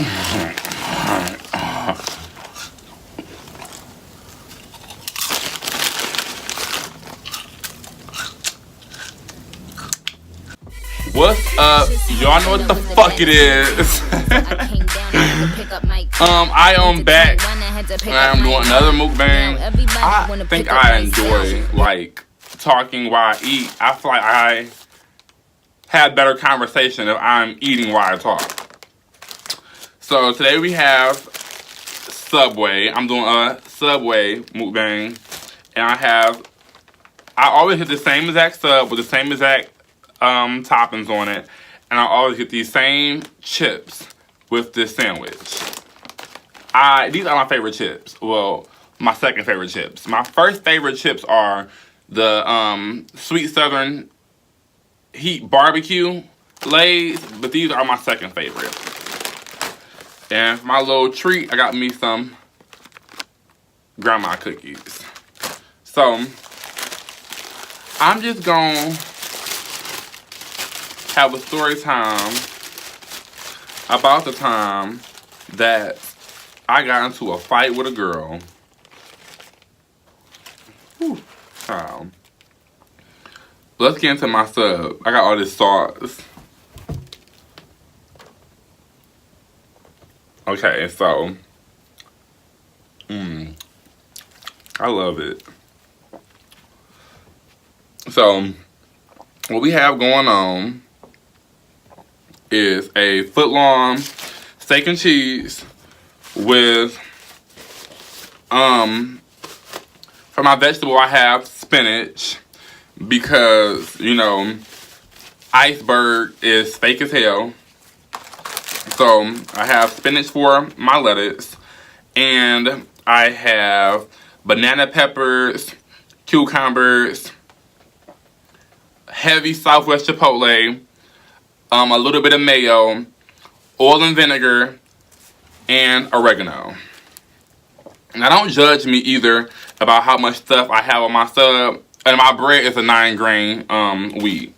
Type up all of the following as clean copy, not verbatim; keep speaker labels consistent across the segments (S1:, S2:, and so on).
S1: What's up? Y'all know what the fuck it is. I am back and I'm doing another mukbang. I think I enjoy like talking while I eat. I feel like I have better conversation if I'm eating while I talk. So today we have Subway. I'm doing a Subway mukbang, and I always get the same exact sub with the same exact toppings on it, and I always get these same chips with this sandwich. These are my favorite chips. Well, my second favorite chips. My first favorite chips are the Sweet Southern Heat Barbecue Lay's, but these are my second favorite. And for my little treat, I got me some grandma cookies. So I'm just gonna have a story time about the time that I got into a fight with a girl. Whew. Let's get into my sub. I got all this sauce. Okay, so I love it. So what we have going on is a foot-long steak and cheese with, for my vegetable I have spinach because, you know, iceberg is fake as hell. So I have spinach for my lettuce, and I have banana peppers, cucumbers, heavy Southwest Chipotle, a little bit of mayo, oil and vinegar, and oregano. Now don't judge me either about how much stuff I have on my sub. And my bread is a 9-grain wheat.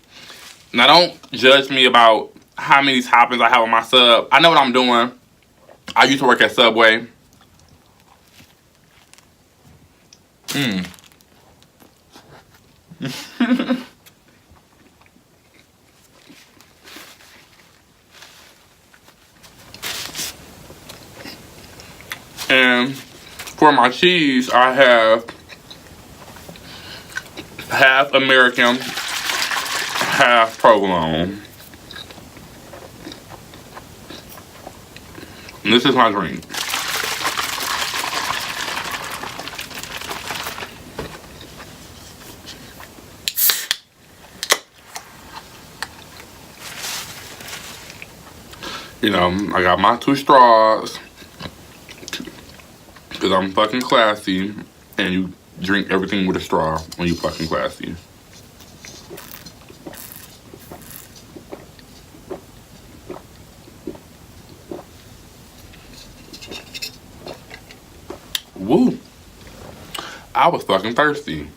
S1: Now don't judge me about how many toppings I have on my sub. I know what I'm doing. I used to work at Subway. And for my cheese, I have half American, half provolone. And this is my drink. You know, I got my 2 straws because I'm fucking classy, and you drink everything with a straw when you fucking classy. Woo! I was fucking thirsty.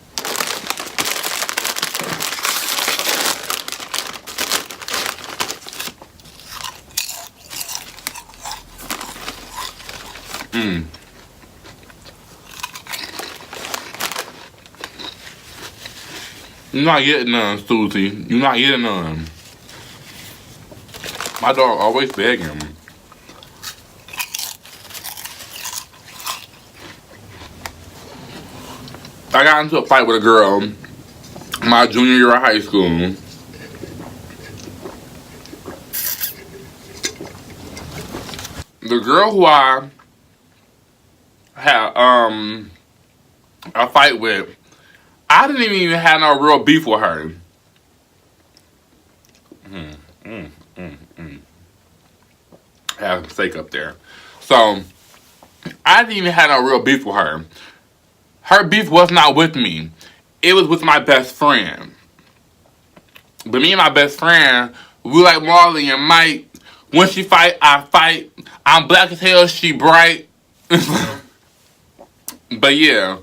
S1: You're not getting none, Susie. You're not getting none. My dog always begging. I got into a fight with a girl my junior year of high school. The girl who I had a fight with, I didn't even have no real beef with her. Have some steak up there. So, I didn't even have no real beef with her. Her beef was not with me. It was with my best friend. But me and my best friend, we like Marley and Mike. When she fight, I fight. I'm black as hell, she bright. But yeah.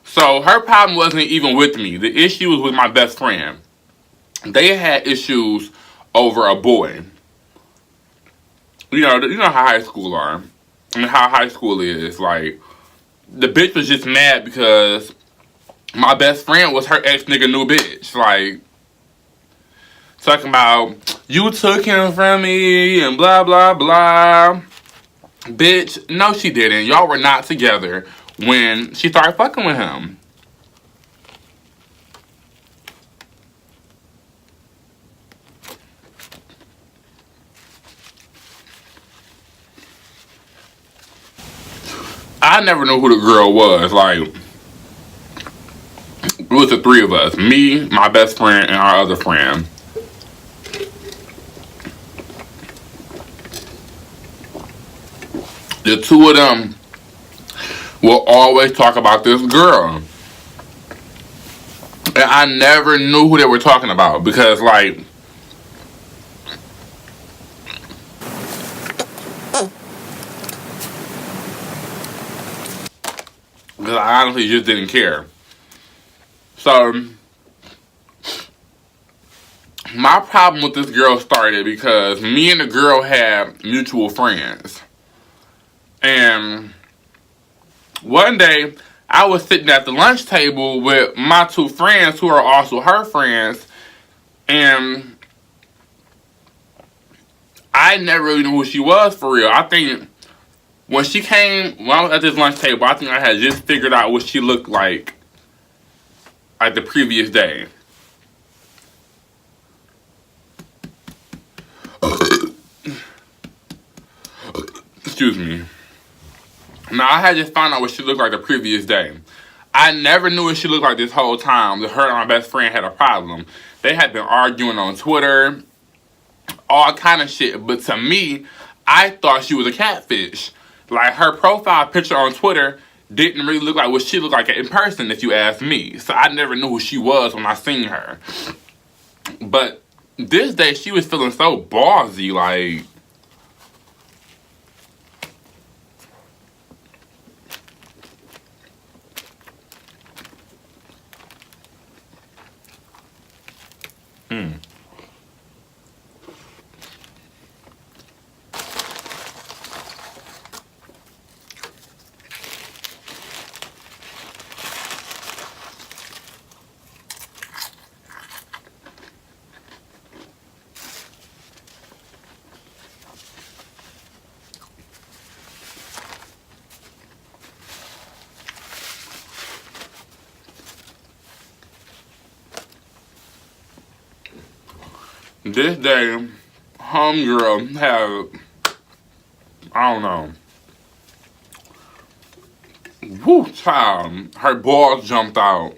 S1: So her problem wasn't even with me. The issue was with my best friend. They had issues over a boy. you know how high school are. I mean, how high school is. Like, the bitch was just mad because my best friend was her ex-nigga new bitch. Like, talking about, you took him from me and blah, blah, blah. Bitch, no she didn't. Y'all were not together when she started fucking with him. I never knew who the girl was. Like, it was the three of us. Me, my best friend, and our other friend. The two of them will always talk about this girl. And I never knew who they were talking about. Because, like, because I honestly just didn't care. So, my problem with this girl started because me and the girl had mutual friends. And one day, I was sitting at the lunch table with my two friends who are also her friends. And I never really knew who she was for real. I think when I was at this lunch table, I think I had just figured out what she looked like the previous day. Excuse me. Now, I had just found out what she looked like the previous day. I never knew what she looked like this whole time. That her and my best friend had a problem. They had been arguing on Twitter, all kind of shit. But to me, I thought she was a catfish. Like, her profile picture on Twitter didn't really look like what she looked like in person, if you ask me. So I never knew who she was when I seen her. But this day, she was feeling so ballsy, like, this day, homegirl had, I don't know, whoo, child, her balls jumped out.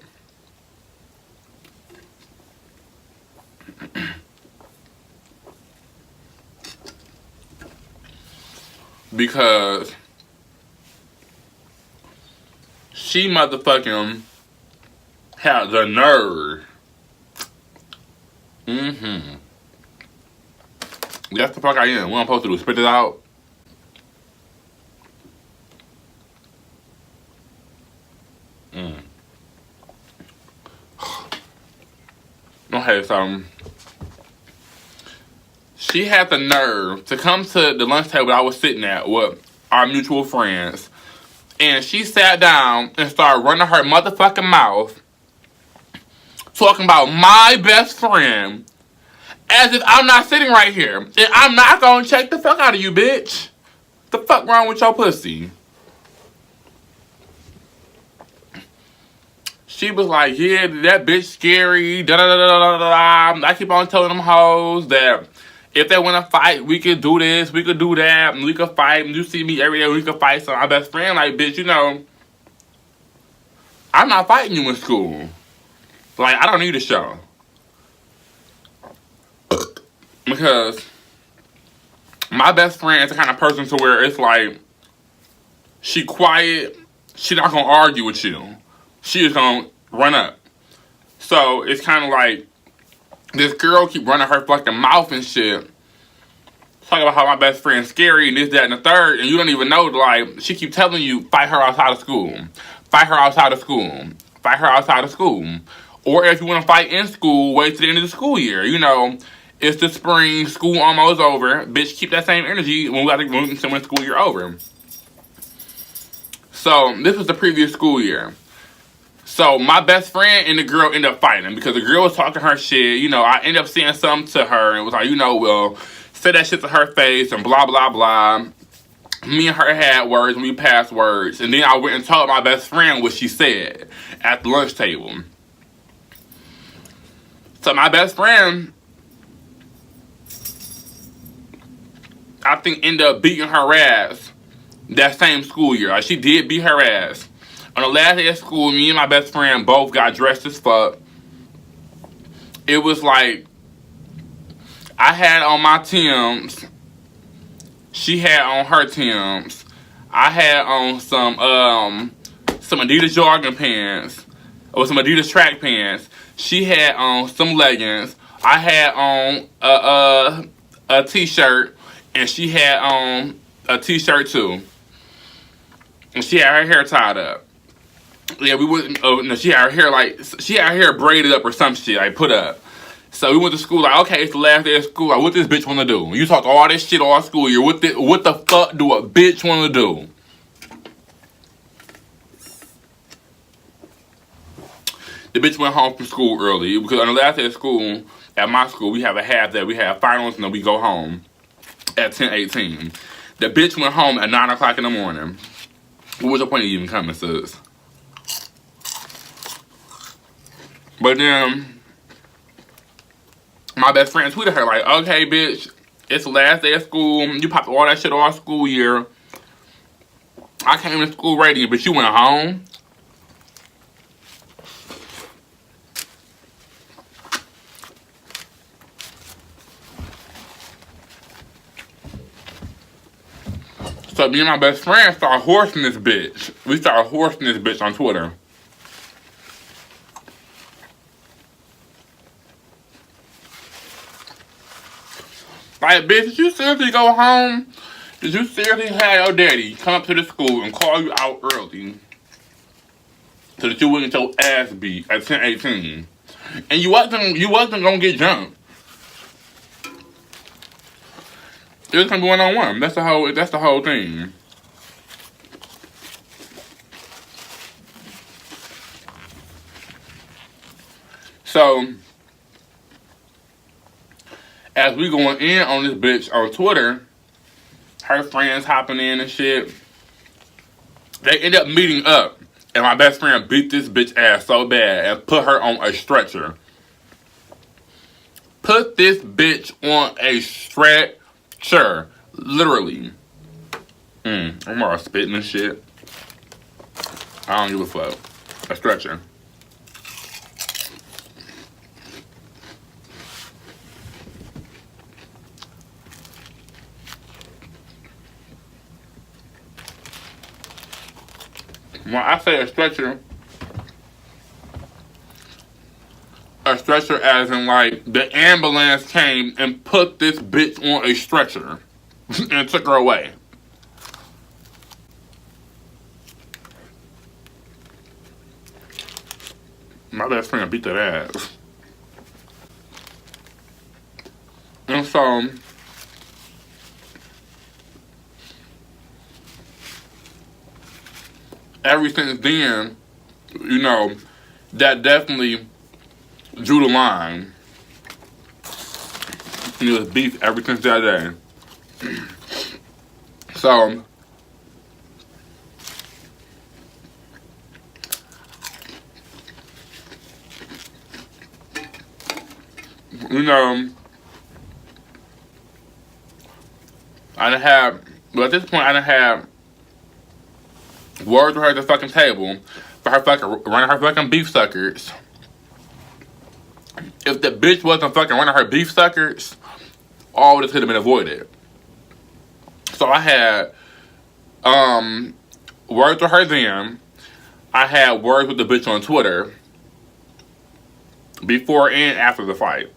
S1: Because she motherfucking had the nerve. That's the fuck I am. What I'm supposed to do, spit it out? Okay, so she had the nerve to come to the lunch table I was sitting at with our mutual friends, and she sat down and started running her motherfucking mouth talking about my best friend as if I'm not sitting right here. And I'm not gonna check the fuck out of you, bitch. The fuck wrong with your pussy? She was like, yeah, that bitch scary, da da da da da da. I keep on telling them hoes that if they want to fight, we could do this, we could do that, and we could fight. And you see me every day, we could fight. So my best friend, like, bitch, you know, I'm not fighting you in school. Like, I don't need a show. Because my best friend is the kind of person to where it's like, she quiet, she not gonna argue with you. She is gonna run up. So it's kind of like, this girl keep running her fucking mouth and shit. Talking about how my best friend's scary and this, that, and the third. And you don't even know, like, she keep telling you, fight her outside of school. Fight her outside of school. Fight her outside of school. Or if you want to fight in school, wait till the end of the school year. You know, It's the spring. School almost over. Bitch, keep that same energy when when the school year over. So, this was the previous school year. So, my best friend and the girl ended up fighting because the girl was talking her shit. You know, I ended up saying something to her and was like, you know, well, say that shit to her face and blah, blah, blah. Me and her had words and we passed words. And then I went and told my best friend what she said at the lunch table. So, my best friend, I think, ended up beating her ass that same school year. Like, she did beat her ass. On the last day of school, me and my best friend both got dressed as fuck. It was like, I had on my Timbs. She had on her Timbs. I had on some Adidas jogging pants. Or some Adidas track pants. She had on some leggings. I had on a t-shirt. And she had on a t-shirt too. And she had her hair tied up. Yeah, we wouldn't. Oh no, she had her hair braided up or some shit, like put up. So we went to school like, okay, it's the last day of school. Like, what this bitch want to do? You talked all this shit all school year. What the fuck do a bitch want to do? The bitch went home from school early because on the last day of school at my school we have a half day. We have finals and then we go home at 10:18. The bitch went home at 9 o'clock in the morning. What was the point of even coming, sis? But then, my best friend tweeted her like, okay, bitch, it's the last day of school. You popped all that shit all school year. I came to school ready, but you went home. So me and my best friend started horsing this bitch. We started horsing this bitch on Twitter. Like, bitch, did you seriously go home? Did you seriously have your daddy come up to the school and call you out early so that you wouldn't get your ass beat at 10:18? And you wasn't gonna get jumped. It was gonna be one-on-one. That's the whole thing. So, as we going in on this bitch on Twitter, her friends hopping in and shit, they end up meeting up, and my best friend beat this bitch ass so bad and put her on a stretcher. Put this bitch on a stretcher, literally. I'm all spitting and shit. I don't give a fuck. A stretcher. When I say a stretcher as in like the ambulance came and put this bitch on a stretcher and took her away. My best friend beat that ass. And so, ever since then, you know, that definitely drew the line. And it was beef ever since that day. So, you know, at this point, I done had words with her at the fucking table for her fucking running her fucking beef suckers. If the bitch wasn't fucking running her beef suckers, all of this could have been avoided. So I had words with her then. I had words with the bitch on Twitter before and after the fight.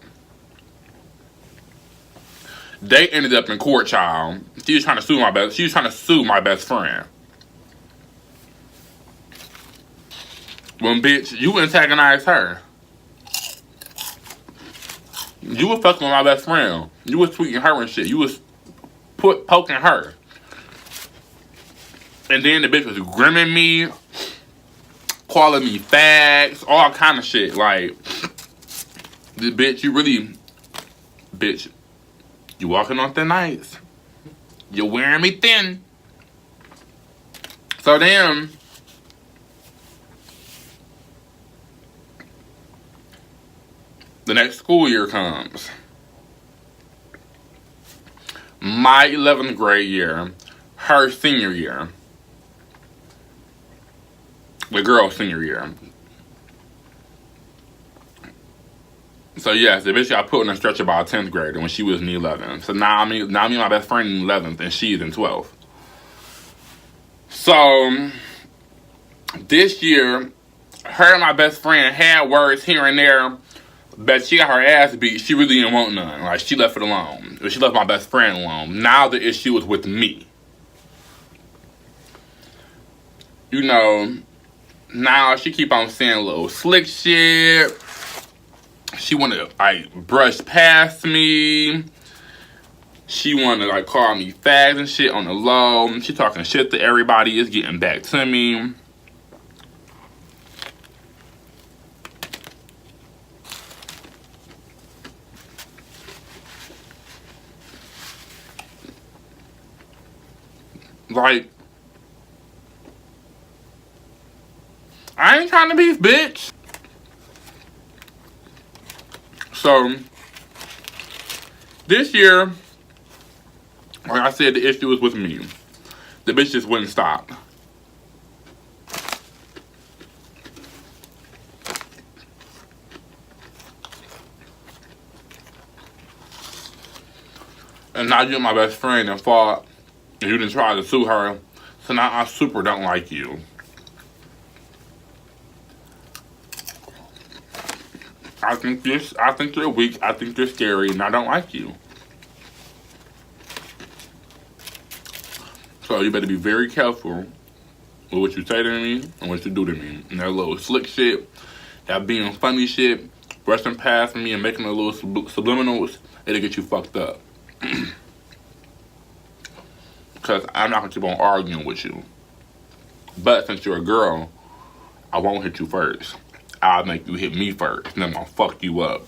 S1: They ended up in court, child. She was trying to sue my best friend. When bitch, you antagonized her. You was fucking with my best friend. You was tweeting her and shit. You was poking her. And then the bitch was grimming me, calling me fags, all kind of shit. Like, the bitch, bitch, you walking on thin ice. You're wearing me thin. So then, the next school year comes. My 11th grade year, her senior year. The girl's senior year. So yes, the bitch got put in a stretcher by a 10th grader when she was in 11th. So now me and my best friend in 11th and she's in 12th. So this year, her and my best friend had words here and there, but she got her ass beat. She really didn't want none. Like, she left it alone. She left my best friend alone. Now the issue is with me. You know, now she keep on saying little slick shit. She want to, like, brush past me. She want to, like, call me fags and shit on the low. She talking shit to everybody. It's getting back to me. Like, I ain't trying to beef, bitch. So, this year, like I said, the issue was with me. The bitch just wouldn't stop. And now you're my best friend and fought, and you didn't try to sue her. So now I super don't like you. I think you're weak. I think you're scary, and I don't like you. So you better be very careful with what you say to me and what you do to me. And that little slick shit, that being funny shit, brushing past me and making a little subliminals, it'll get you fucked up. Because I'm not going to keep on arguing with you. But since you're a girl, I won't hit you first. I'll make you hit me first, and then I'm going to fuck you up.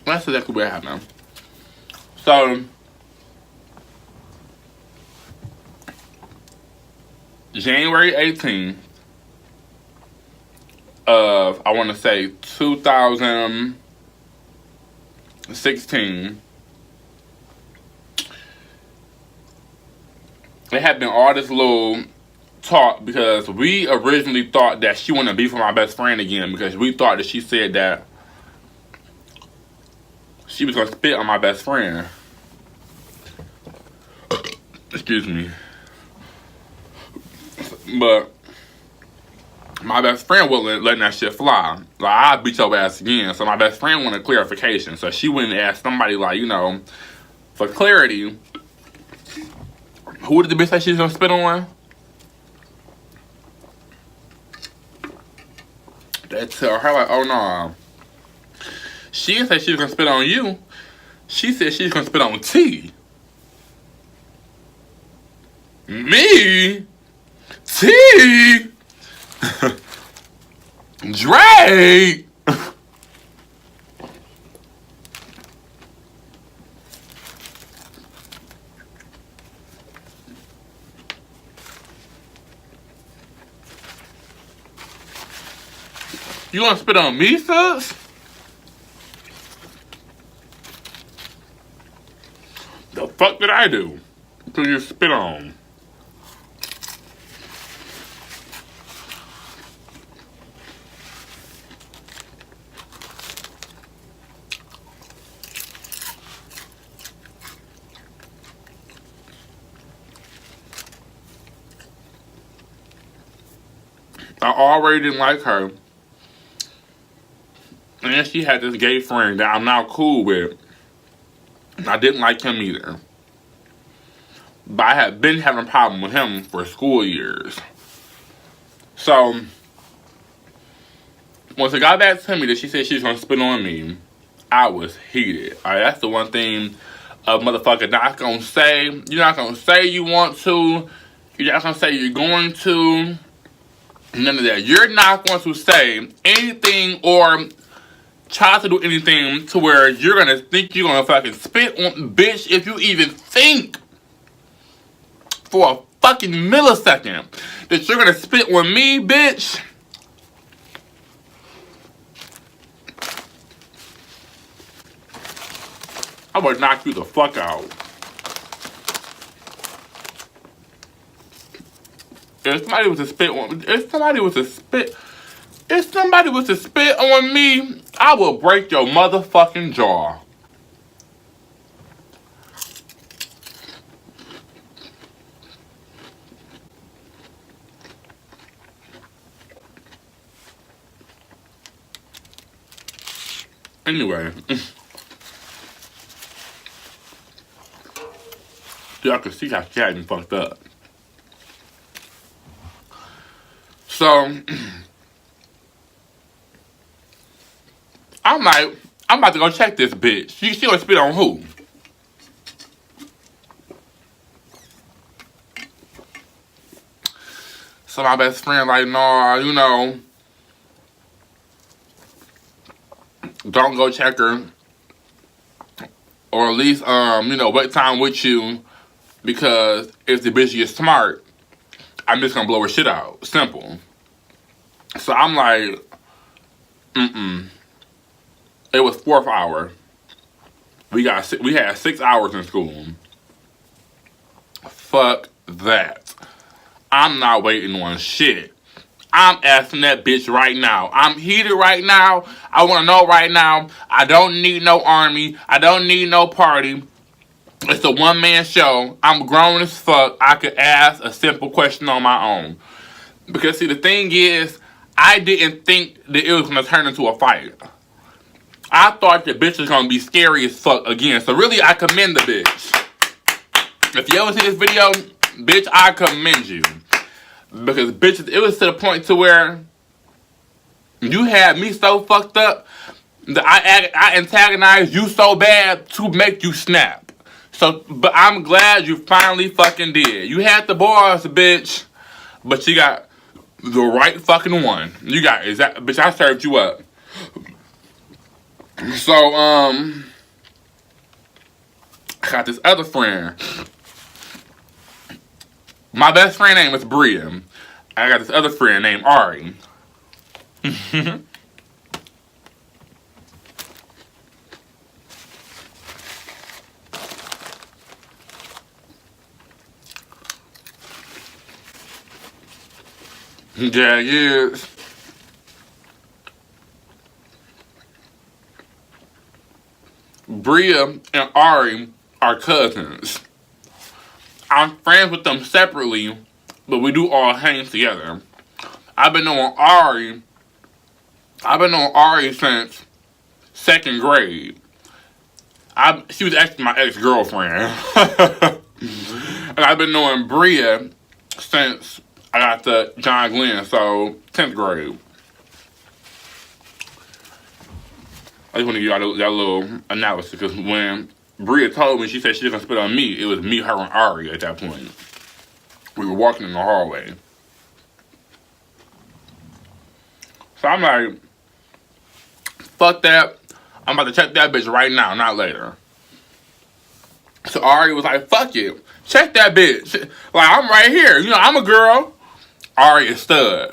S1: That's exactly what happened. So, January 18th of, I want to say, 2016, it had been all this little talk because we originally thought that she wanted to be for my best friend again because we thought that she said that she was going to spit on my best friend. Excuse me. But my best friend wasn't letting that shit fly. Like, I'll beat your ass again. So my best friend wanted clarification. So she went and asked somebody, like, you know, for clarity, who did the bitch say she was going to spit on? They tell her, like, oh, no. She didn't say she was going to spit on you. She said she was going to spit on T. Me? T? Drake? You gonna spit on me, sus? The fuck did I do to you spit on? I already didn't like her. And she had this gay friend that I'm now cool with. And I didn't like him either. But I had been having a problem with him for school years. So, Once it got back to me that she said she was gonna spit on me, I was heated. Alright, that's the one thing a motherfucker not gonna say. You're not gonna say you want to. You're not gonna say you're going to. None of that. You're not going to say anything or try to do anything to where you're gonna think you're gonna fucking spit on, bitch. If you even think for a fucking millisecond that you're gonna spit on me, bitch, I would knock you the fuck out. If somebody was to spit on, if somebody was to spit on me, I will break your motherfucking jaw. Anyway, y'all can see how she had me fucked up. So, I'm like, I'm about to go check this bitch. She gonna spit on who? So my best friend like, nah, you know, don't go check her. Or at least, you know, wait time with you. Because if the bitch gets smart, I'm just gonna blow her shit out. Simple. So I'm like, It was 4th hour. We had 6 hours in school. Fuck that. I'm not waiting on shit. I'm asking that bitch right now. I'm heated right now. I want to know right now. I don't need no army. I don't need no party. It's a one-man show. I'm grown as fuck. I could ask a simple question on my own. Because, see, the thing is, I didn't think that it was going to turn into a fight. I thought the bitch was going to be scary as fuck again. So, really, I commend the bitch. If you ever see this video, bitch, I commend you. Because, bitch, it was to the point to where you had me so fucked up that I antagonized you so bad to make you snap. So, but I'm glad you finally fucking did. You had the bars, bitch, but you got the right fucking one. You got bitch, I served you up. So, I got this other friend. My best friend name is Bria. I got this other friend named Ari. Yeah, yes. Bria and Ari are cousins. I'm friends with them separately, but we do all hang together. I've been knowing Ari since 2nd grade. She was actually my ex-girlfriend. And I've been knowing Bria since I got to John Glenn, so 10th grade. I just want to give y'all that little analysis, because when Bria told me, she said she was going to spit on me, it was me, her, and Ari at that point. We were walking in the hallway. So I'm like, fuck that. I'm about to check that bitch right now, not later. So Ari was like, fuck it. Check that bitch. Like, I'm right here. You know, I'm a girl. Ari is stud.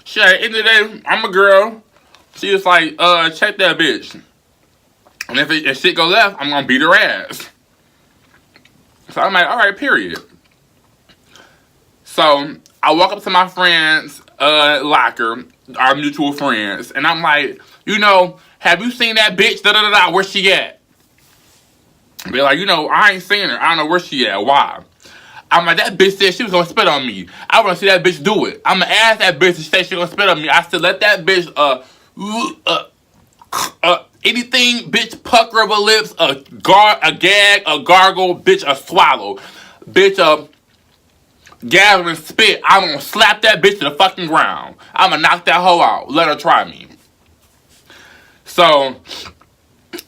S1: She at the end of the day, I'm a girl. She was like, check that bitch. And if shit go left, I'm gonna beat her ass. So I'm like, alright, period. So I walk up to my friend's locker, our mutual friends, and I'm like, you know, have you seen that bitch? Da da da da. Where she at? They're like, you know, I ain't seen her. I don't know where she at. Why? I'm like, that bitch said she was gonna spit on me. I wanna see that bitch do it. I'm gonna ask that bitch to say she gonna spit on me. I said, let that bitch, anything, bitch, pucker of her lips, a gag, a gargle, bitch, a swallow. Bitch, gathering spit, I'm gonna slap that bitch to the fucking ground. I'm gonna knock that hoe out. Let her try me. So,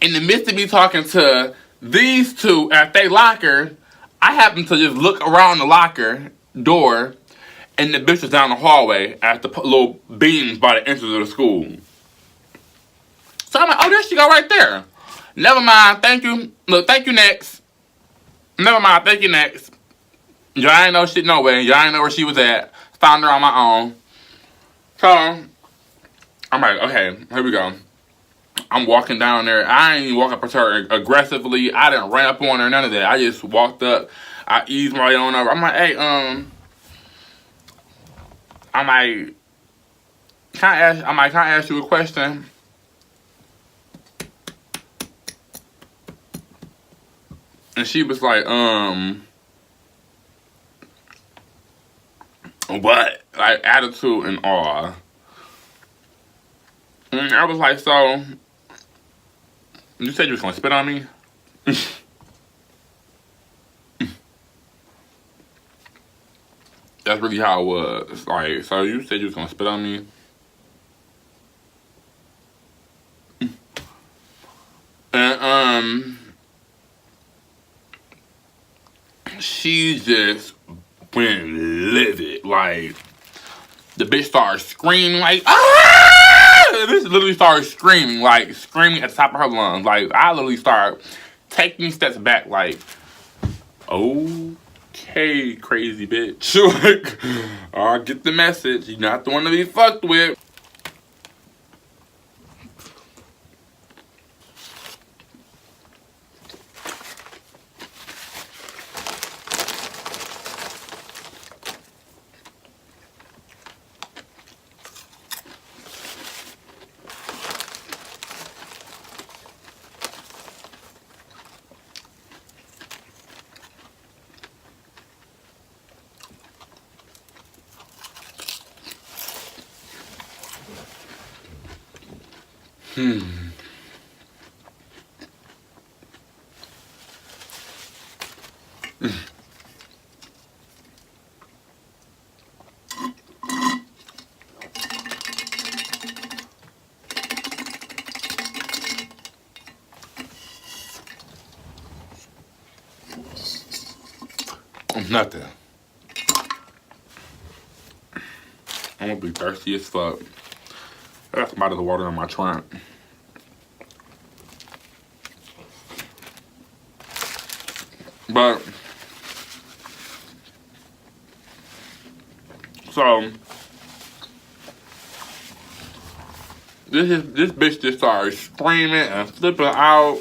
S1: in the midst of me talking to these two at their locker, I happened to just look around the locker door, and the bitch was down the hallway at the little beams by the entrance of the school. So I'm like, oh, there she go right there. Never mind, thank you. Look, thank you next. Never mind, thank you next. Y'all ain't know shit no way. Y'all ain't know where she was at. Found her on my own. So, I'm like, okay, here we go. I'm walking down there. I ain't even walk up to her aggressively. I didn't run up on her, none of that. I just walked up. I eased my way on over. I'm like, hey, I'm like, can I ask you a question? And she was like, what? Like, attitude and awe. And I was like, so, you said you was gonna spit on me? That's really how it was. Like, so you said you was gonna spit on me? And, she just went livid. Like, the bitch started screaming, like, ah! The bitch literally started screaming, like, screaming at the top of her lungs. Like, I literally started taking steps back, like, okay, crazy bitch. Like, I get the message. You're not the one to be fucked with. Nothing. I'm gonna be thirsty as fuck. I got some bottle of water in my trunk. But, so, this bitch just started screaming and flipping out.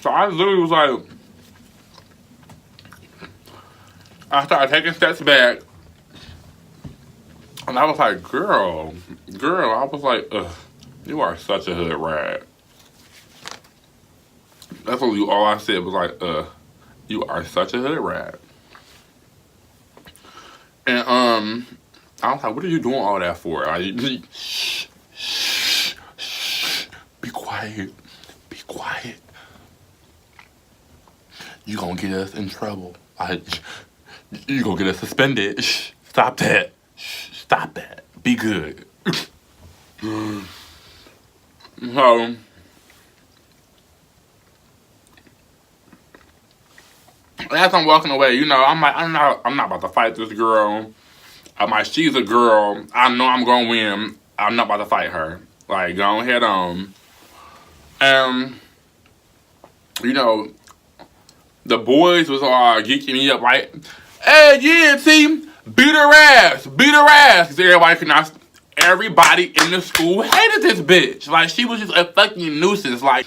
S1: So I literally was like, I started taking steps back. And I was like, girl, I was like, ugh, you are such a hood rat. That's literally all I said was like, you are such a hood rat. And, I was like, what are you doing all that for? Shh, shh, shh, be quiet, be quiet. You gonna get us in trouble. You gonna get us suspended. Shh, stop that. Shh, stop that. Be good. So, as I'm walking away, you know, I'm like, I'm not about to fight this girl. I'm like, she's a girl. I know I'm gonna win. I'm not about to fight her. Like, go ahead on. You know, the boys was all geeking me up, like, hey, yeah, team, beat her ass, beat her ass. Cause everybody in the school hated this bitch. Like, she was just a fucking nuisance. Like,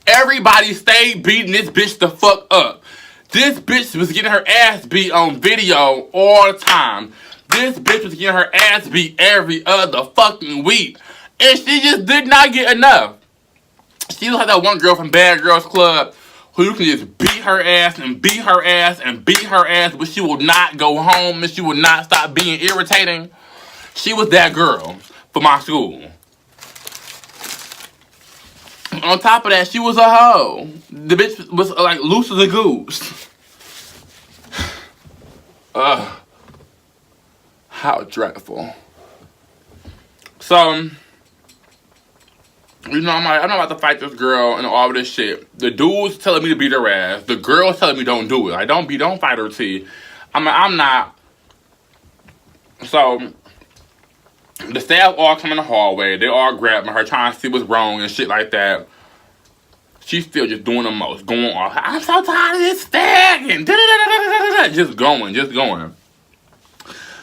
S1: everybody stayed beating this bitch the fuck up. This bitch was getting her ass beat on video all the time. This bitch was getting her ass beat every other fucking week. And she just did not get enough. She was like that one girl from Bad Girls Club who you can just beat her ass and beat her ass and beat her ass, but she will not go home and she will not stop being irritating. She was that girl for my school. On top of that, she was a hoe. The bitch was like loose as a goose. Ugh. How dreadful. So, you know, I'm like, I'm not about to fight this girl and all this shit. The dude's telling me to beat her ass. The girl's telling me don't do it. Like, don't fight her, T. I'm like, I'm not. So, the staff all come in the hallway. They all grabbing her, trying to see what's wrong and shit like that. She's still just doing the most, going off. I'm so tired of this thing, and just going.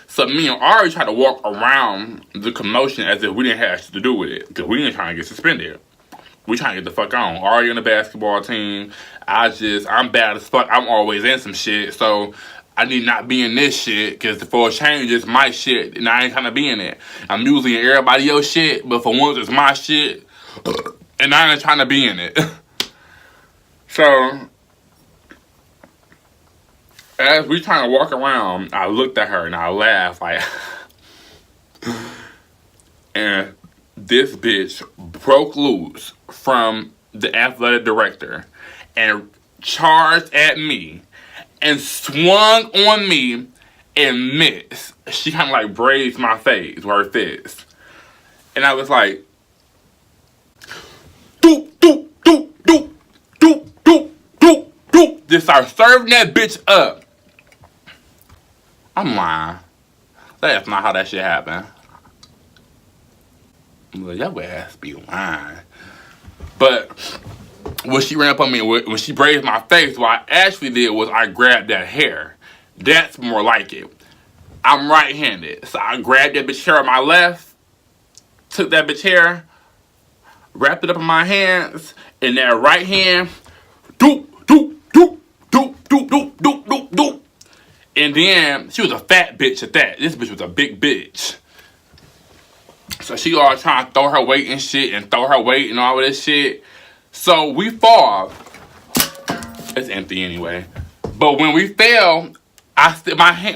S1: So me and Ari tried to walk around the commotion as if we didn't have shit to do with it, because we ain't trying to get suspended. We trying to get the fuck on. Ari on the basketball team. I'm bad as fuck. I'm always in some shit, so I need not be in this shit, because for a change, it's my shit, and I ain't trying to be in it. I'm usually in everybody else's shit, but for once, it's my shit, and I ain't trying to be in it. So, as we trying to walk around, I looked at her and I laughed like, and this bitch broke loose from the athletic director and charged at me and swung on me and missed. She kind of like grazed my face with her fist. And I was like, doop, doop, doop, doop, doop, doop, doop, doop. Just start serving that bitch up. I'm lying. That's not how that shit happened. I'm like, your ass be lying. But when she ran up on me, when she grazed my face, what I actually did was I grabbed that hair. That's more like it. I'm right-handed. So I grabbed that bitch hair on my left, took that bitch hair, wrapped it up in my hands, and that right hand, doop, doop, doop, doop, doop, doop, doop, doop, doop. And then, she was a fat bitch at that. This bitch was a big bitch. So she all trying to throw her weight and shit, and throw her weight and all of this shit. So we fall. It's empty anyway. But when we fell,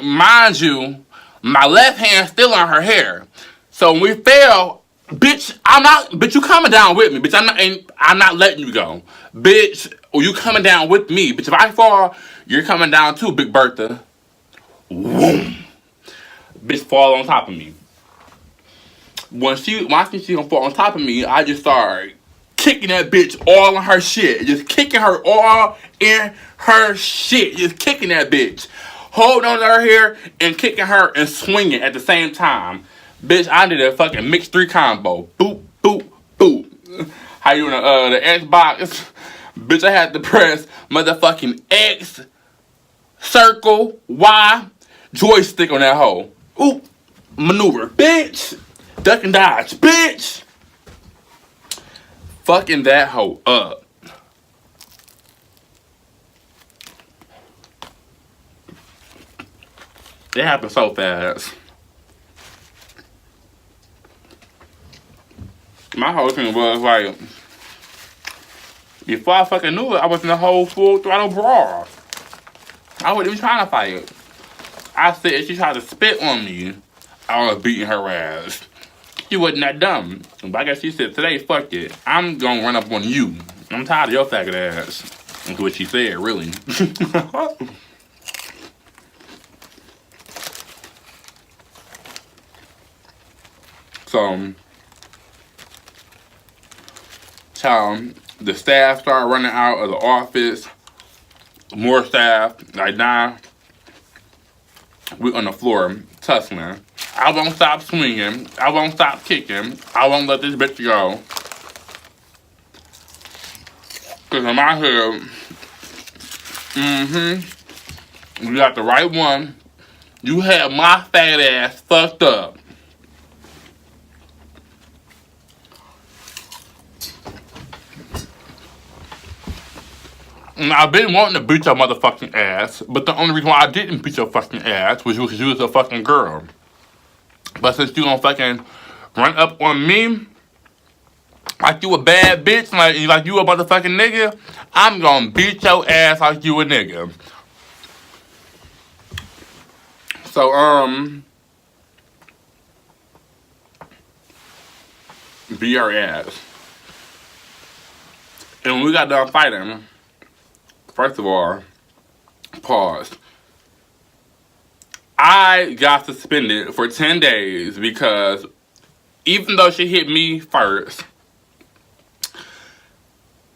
S1: mind you, my left hand still on her hair. So when we fell, bitch, you coming down with me, bitch. I'm not letting you go, bitch. Or you coming down with me, bitch. If I fall, you're coming down too, Big Bertha. Whoom. Bitch fall on top of me. When I think she gonna fall on top of me, I just started kicking that bitch all in her shit. Just kicking her all in her shit. Just kicking that bitch. Holding on to her hair and kicking her and swinging at the same time. Bitch, I did a fucking mixed 3 combo. Boop, boop, boop. How you on the Xbox? Bitch, I had to press motherfucking X, circle, Y, joystick on that hoe. Oop, maneuver, bitch. Duck and dodge, bitch. Fucking that hoe up. It happened so fast. My whole thing was like, before I fucking knew it, I was in the whole full throttle brawl. I wasn't even trying to fight. I said if she tried to spit on me, I was beating her ass. She wasn't that dumb. But I guess she said, today, fuck it. I'm gonna run up on you. I'm tired of your faggot ass. That's what she said, really. So, child, the staff started running out of the office. More staff. Like, now, we're on the floor, tussling. I won't stop swinging. I won't stop kicking. I won't let this bitch go. Because in my head, you got the right one. You had my fat ass fucked up. And I've been wanting to beat your motherfucking ass, but the only reason why I didn't beat your fucking ass was because you was a fucking girl. But since you gonna fucking run up on me like you a bad bitch, like you a motherfucking nigga, I'm gonna beat your ass like you a nigga. So, beat her ass. And when we got done fighting, first of all, pause. I got suspended for 10 days because even though she hit me first,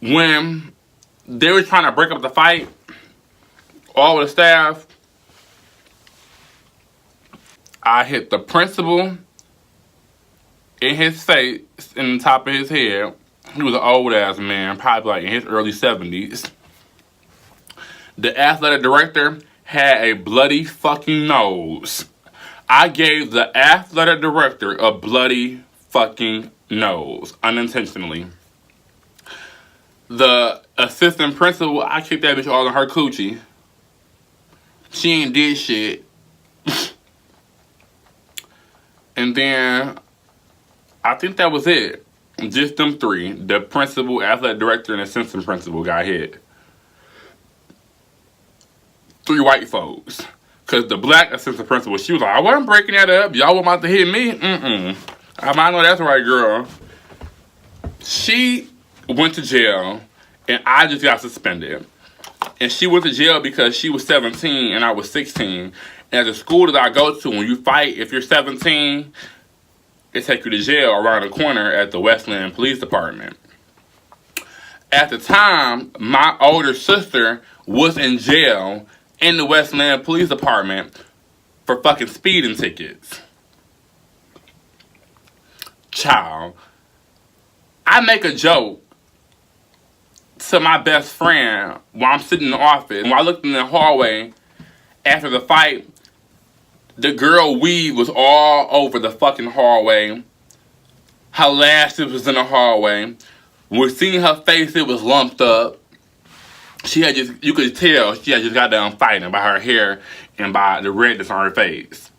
S1: when they were trying to break up the fight, all of the staff, I hit the principal in his face, in the top of his head. He was an old ass man, probably like in his early 70s. The athletic director had a bloody fucking nose. I gave the athletic director a bloody fucking nose, unintentionally. The assistant principal, I kicked that bitch all in her coochie. She ain't did shit. And then, I think that was it. Just them three. The principal, athletic director, and assistant principal got hit. 3 white folks. Because the black assistant principal, she was like, I wasn't breaking that up. Y'all were about to hit me. I know that's right, girl. She went to jail, and I just got suspended. And she went to jail because she was 17 and I was 16. And at the school that I go to, when you fight, if you're 17, they take you to jail around the corner at the Westland Police Department. At the time, my older sister was in jail in the Westland Police Department for fucking speeding tickets. Child, I make a joke to my best friend while I'm sitting in the office. When I looked in the hallway after the fight, the girl weed was all over the fucking hallway. Her lashes was in the hallway. When we seen her face, it was lumped up. She had just, you could tell she had just got done fighting by her hair and by the redness on her face.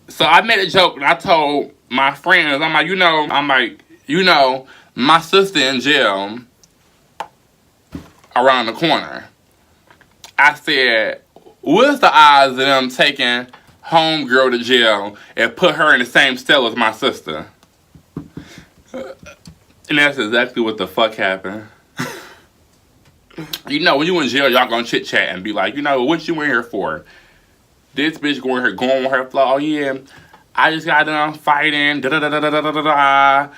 S1: So I made a joke and I told my friends, I'm like, my sister in jail around the corner. I said, what's the odds of them taking homegirl to jail and put her in the same cell as my sister? And that's exactly what the fuck happened. When you in jail, y'all gonna chit chat and be like, what you in here for? This bitch going with her flow. Oh yeah, I just got done fighting, da da da da da da da da,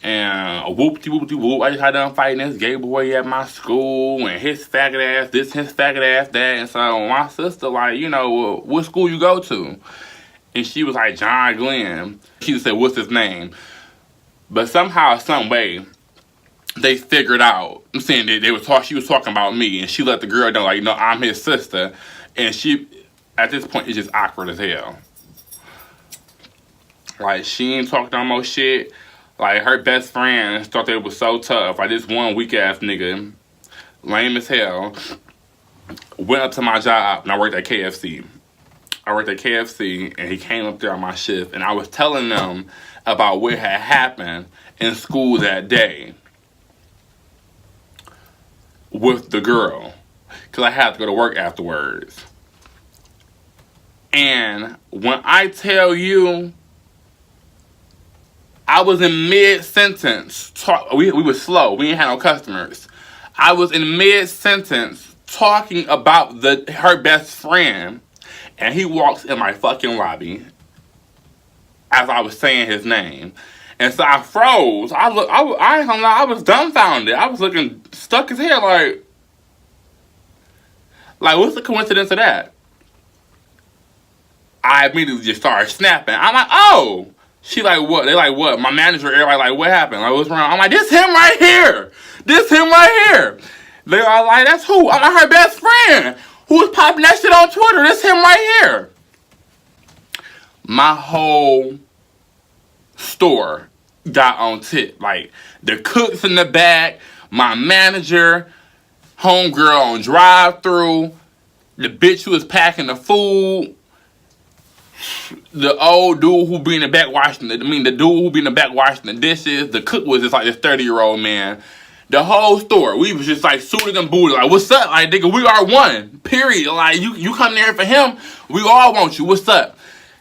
S1: and whoop-de-whoop-de-whoop. I just got done fighting this gay boy at my school, and his faggot ass this, his faggot ass that. And so my sister like, what school you go to? And she was like, John Glenn. She just said, what's his name? But somehow, some way, they figured out. I'm saying that she was talking about me, and she let the girl know, like, I'm his sister. And she, at this point, it's just awkward as hell. Like, she ain't talking no more shit. Like, her best friends thought they was so tough. Like, this one weak-ass nigga, lame as hell, went up to my job, and I worked at KFC. And he came up there on my shift, and I was telling them about what had happened in school that day with the girl, because I had to go to work afterwards. And when I tell you, I was in mid-sentence. We were slow. We didn't have no customers. I was in mid-sentence talking about her best friend, and he walks in my fucking lobby as I was saying his name. And so I froze. I ain't gonna lie, I was dumbfounded. I was looking stuck as hell, like what's the coincidence of that? I immediately just started snapping. I'm like, oh! She like, what? They like, what? My manager, everybody like, what happened? Like, what's wrong? I'm like, this him right here! This him right here! They are like, that's who? I'm like, her best friend! Who was popping that shit on Twitter? This him right here! My whole store got on tip. Like, the cooks in the back, my manager, homegirl on drive-thru, the bitch who was packing the food, the old dude who be in the back washing the dude who be in the back washing the dishes, the cook was just like this 30-year-old man. The whole store, we was just like suited and booted. Like, what's up? Like, nigga, we are one. Period. Like, you come there for him, we all want you. What's up?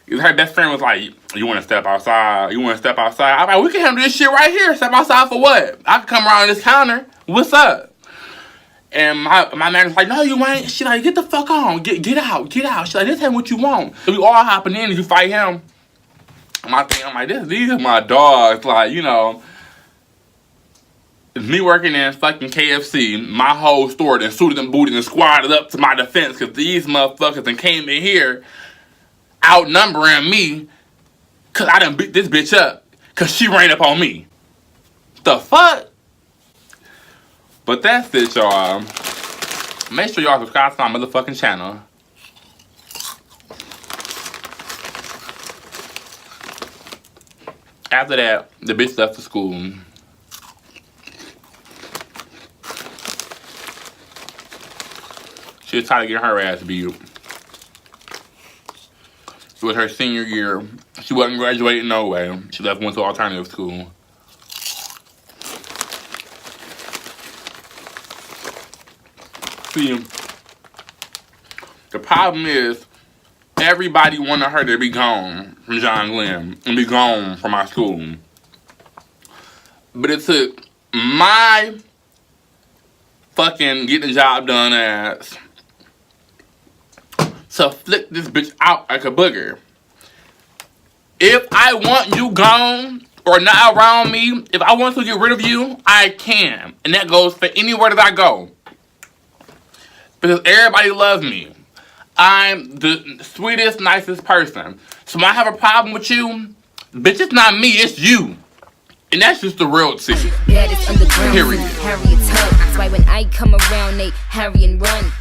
S1: Her best friend was like, you want to step outside? You want to step outside? I'm like, we can handle this shit right here. Step outside for what? I can come around this counter. What's up? And my manager's like, no, you ain't. She like, get the fuck on. Get out. She like, this ain't what you want. So we all hopping in and you fight him. I'm like, these are my dogs. Like, you know, me working in fucking KFC, my whole store then suited and booted and squatted up to my defense because these motherfuckers then came in here outnumbering me because I done beat this bitch up because she ran up on me. The fuck? But that's it, y'all. Make sure y'all subscribe to my motherfucking channel. After that, the bitch left the school. She was trying to get her ass beat. It was her senior year. She wasn't graduating no way. She left and went to alternative school. See, the problem is everybody wanted her to be gone from John Glenn and be gone from our school. But it took my fucking get the job done ass to flick this bitch out like a booger. If I want you gone or not around me, if I want to get rid of you, I can. And that goes for anywhere that I go. Because everybody loves me. I'm the sweetest, nicest person. So when I have a problem with you, bitch, it's not me, it's you. And that's just the real shit. Period.
S2: Harriet's Tug. That's why when I come around, they hurry and run.